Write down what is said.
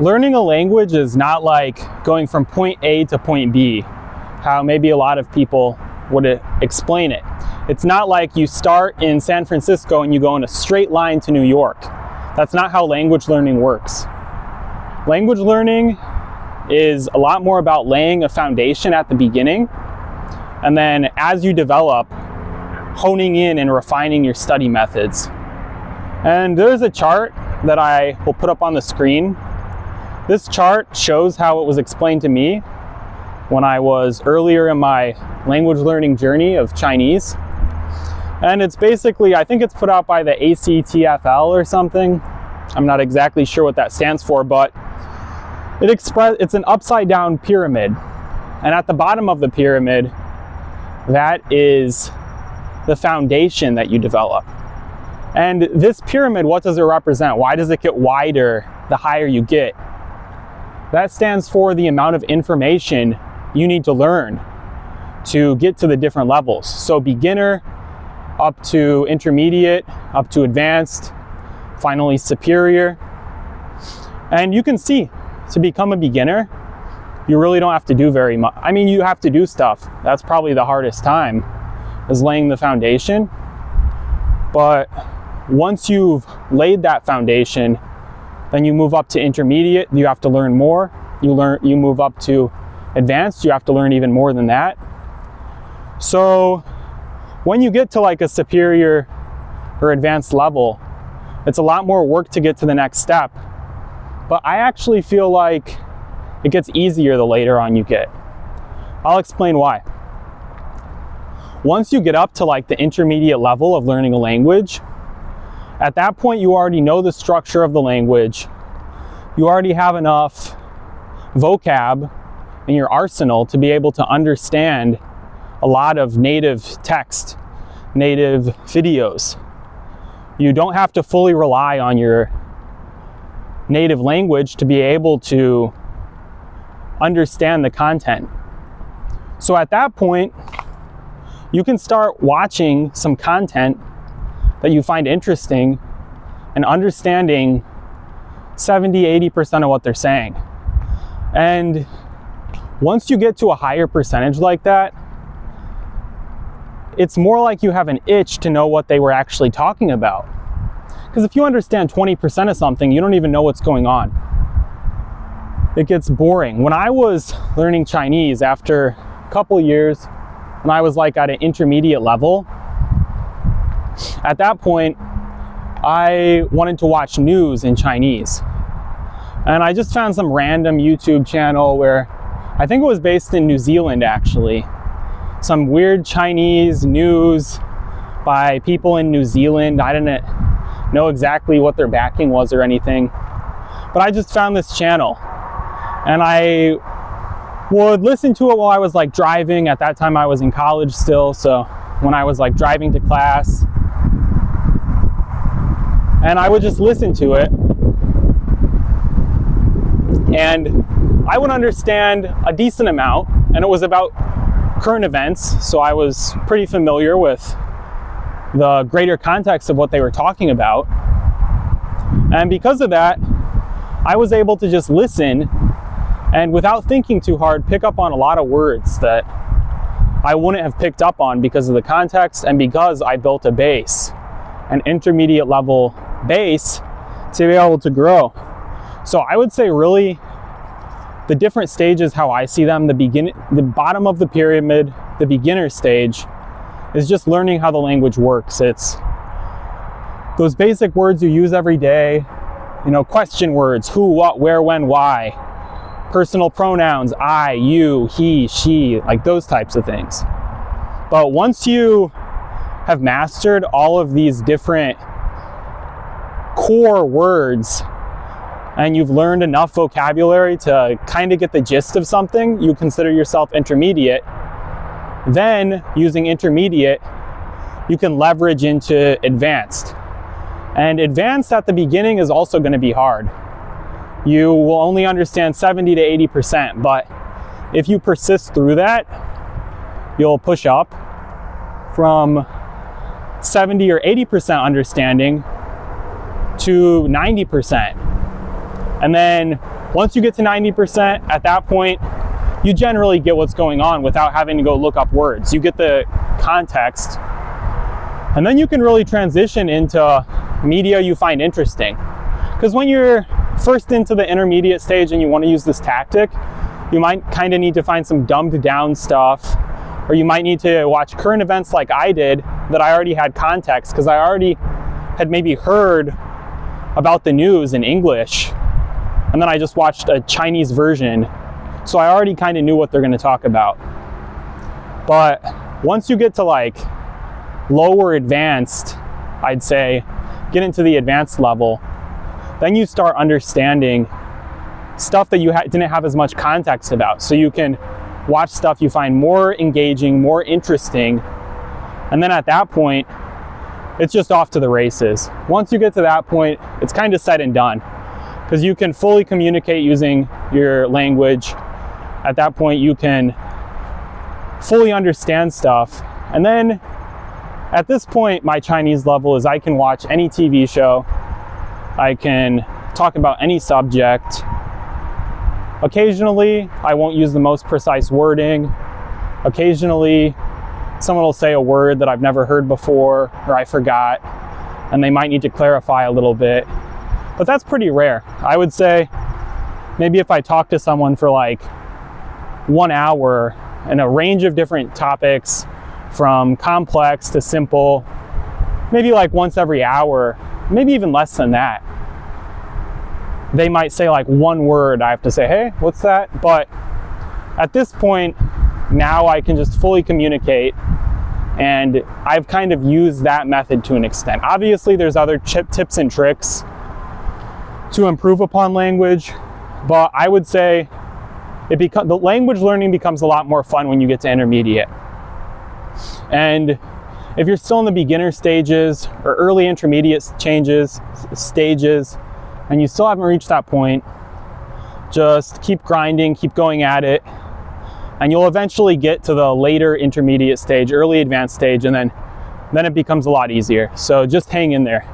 Learning a language is not like going from point A to point B, how maybe a lot of people would explain it. It's not like you start in San Francisco and you go in a straight line to New York. That's not how language learning works. Language learning is a lot more about laying a foundation at the beginning, and then as you develop, honing in and refining your study methods. And there's a chart that I will put up on the screen. This chart shows how it was explained to me when I was earlier in my language learning journey of Chinese. And it's basically, I think it's put out by the ACTFL or something. I'm not exactly sure what that stands for, but it's an upside down pyramid. And at the bottom of the pyramid, that is the foundation that you develop. And this pyramid, what does it represent? Why does it get wider the higher you get? That stands for the amount of information you need to learn to get to the different levels. So beginner, up to intermediate, up to advanced, finally superior. And you can see, to become a beginner, you really don't have to do very much. I mean, you have to do stuff. That's probably the hardest time, is laying the foundation. But once you've laid that foundation, then you move up to intermediate, you have to learn more. You move up to advanced, you have to learn even more than that. So when you get to like a superior or advanced level, it's a lot more work to get to the next step. But I actually feel like it gets easier the later on you get. I'll explain why. Once you get up to like the intermediate level of learning a language, at that point you already know the structure of the language. You already have enough vocab in your arsenal to be able to understand a lot of native text, native videos. You don't have to fully rely on your native language to be able to understand the content. So at that point, you can start watching some content that you find interesting and understanding 70-80% of what they're saying. And once you get to a higher percentage like that, it's more like you have an itch to know what they were actually talking about. Because if you understand 20% of something, you don't even know what's going on. It gets boring. When I was learning Chinese, after a couple years, when I was like at an intermediate level, at that point, I wanted to watch news in Chinese. And I just found some random YouTube channel where, I think it was based in New Zealand actually, some weird Chinese news by people in New Zealand. I didn't know exactly what their backing was or anything, but I just found this channel and I would listen to it while I was like driving. At that time I was in college still, so when I was like driving to class, and I would just listen to it and I would understand a decent amount, and it was about current events, so I was pretty familiar with the greater context of what they were talking about. And because of that, I was able to just listen and without thinking too hard, pick up on a lot of words that I wouldn't have picked up on because of the context and because I built a base, an intermediate level base to be able to grow. So I would say really the different stages, how I see them, the bottom of the pyramid, the beginner stage, is just learning how the language works. It's those basic words you use every day, you know, question words, who, what, where, when, why, personal pronouns, I, you, he, she, like those types of things. But once you have mastered all of these different core words and you've learned enough vocabulary to kind of get the gist of something, you consider yourself intermediate. Then, using intermediate, you can leverage into advanced. And advanced at the beginning is also going to be hard. You will only understand 70 to 80%, but if you persist through that, you'll push up from 70 or 80% understanding to 90%. And then Once you get to 90%, at that point, you generally get what's going on without having to go look up words. You get the context, and then you can really transition into media you find interesting. Because when you're first into the intermediate stage and you want to use this tactic, you might kind of need to find some dumbed down stuff, or you might need to watch current events like I did that I already had context, because I already had maybe heard about the news in English, and then I just watched a Chinese version, so I already kind of knew what they're going to talk about. But once you get to like lower advanced, I'd say, get into the advanced level, then you start understanding stuff that you didn't have as much context about. So you can watch stuff you find more engaging, more interesting, and then at that point, it's just off to the races. Once you get to that point, it's kind of said and done, because you can fully communicate using your language. At that point, you can fully understand stuff. And then at this point, my Chinese level is I can watch any TV show, I can talk about any subject. Occasionally, I won't use the most precise wording. Occasionally, someone will say a word that I've never heard before or I forgot, and they might need to clarify a little bit. But that's pretty rare. I would say maybe if I talk to someone for like 1 hour and a range of different topics, from complex to simple, maybe like once every hour, maybe even less than that, they might say like one word. I have to say, hey, what's that? But at this point, now I can just fully communicate, and I've kind of used that method to an extent. Obviously, there's other tips and tricks to improve upon language, but I would say the language learning becomes a lot more fun when you get to intermediate. And if you're still in the beginner stages or early intermediate stages, and you still haven't reached that point, just keep grinding, keep going at it, and you'll eventually get to the later intermediate stage, early advanced stage, and then it becomes a lot easier. So just hang in there.